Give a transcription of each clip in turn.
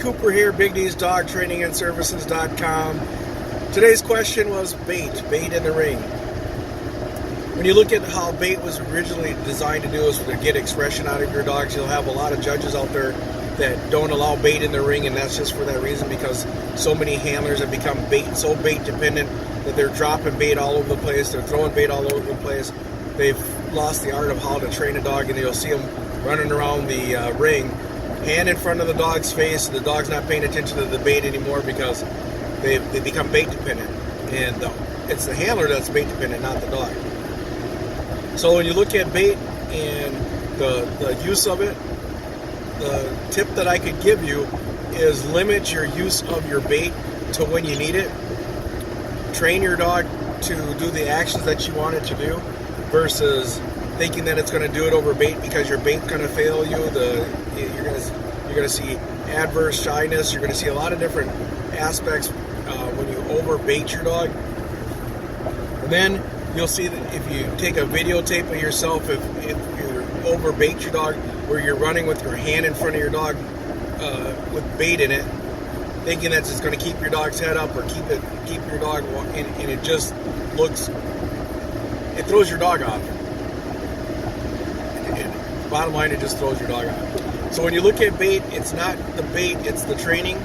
Cooper here, Big D's Dog Training and Services.com. Today's question was bait in the ring. When you look at how bait was originally designed to do is to get expression out of your dogs, you'll have a lot of judges out there that don't allow bait in the ring, and that's just for that reason, because so many handlers have become so bait dependent that they're dropping bait all over the place, they're throwing bait all over the place. They've lost the art of how to train a dog, and you'll see them running around the ring, hand in front of the dog's face, and the dog's not paying attention to the bait anymore because they become bait dependent. And it's the handler that's bait dependent, not the dog. So when you look at bait and the use of it, the tip that I could give you is limit your use of your bait to when you need it. Train your dog to do the actions that you want it to do versus thinking that it's going to do it over bait because your bait's going to fail you. You're going to see adverse shyness. You're going to see a lot of different aspects when you over bait your dog. And then you'll see that if you take a videotape of yourself, if you over bait your dog, where you're running with your hand in front of your dog with bait in it, thinking that's just going to keep your dog's head up or keep your dog, and it just looks, it throws your dog off. And bottom line, it just throws your dog off. So when you look at bait, it's not the bait, it's the training.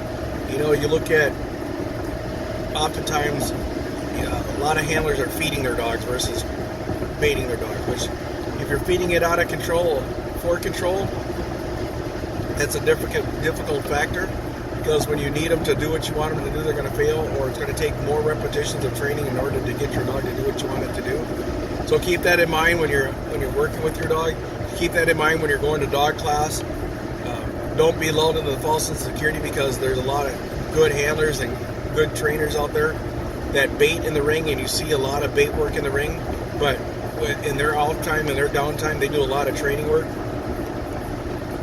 You know, you look at, oftentimes, a lot of handlers are feeding their dogs versus baiting their dogs, which if you're feeding it out of control, for control, that's a difficult factor, because when you need them to do what you want them to do, they're going to fail, or it's going to take more repetitions of training in order to get your dog to do what you want it to do. So keep that in mind when you're working with your dog. Keep that in mind when you're going to dog class. Don't be lulled into the false sense of security, because there's a lot of good handlers and good trainers out there that bait in the ring, and you see a lot of bait work in the ring, but in their off time and their downtime, they do a lot of training work.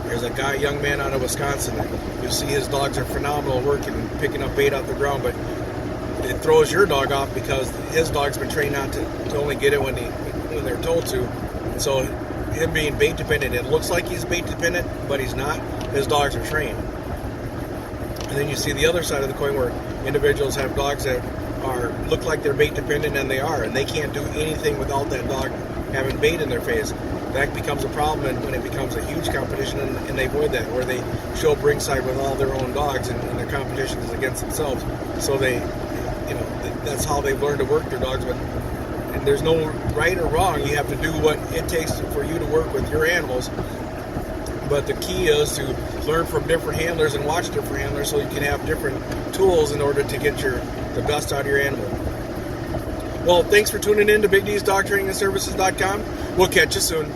There's a young man out of Wisconsin, and you see his dogs are phenomenal working, picking up bait off the ground, but it throws your dog off because his dog's been trained not to only get it when they're told to. And so him being bait dependent, it looks like he's bait dependent, but he's not. His dogs are trained. And then you see the other side of the coin, where individuals have dogs that look like they're bait dependent, and they are, and they can't do anything without that dog having bait in their face. That becomes a problem, and when it becomes a huge competition, and they avoid that, where they show up ringside with all their own dogs, and their competition is against themselves. So that's how they've learned to work their dogs. And there's no right or wrong. You have to do what it takes for you to work with your animals. But the key is to learn from different handlers and watch different handlers, so you can have different tools in order to get the best out of your animal. Well, thanks for tuning in to Big D's Dog Training and Services.com. We'll catch you soon.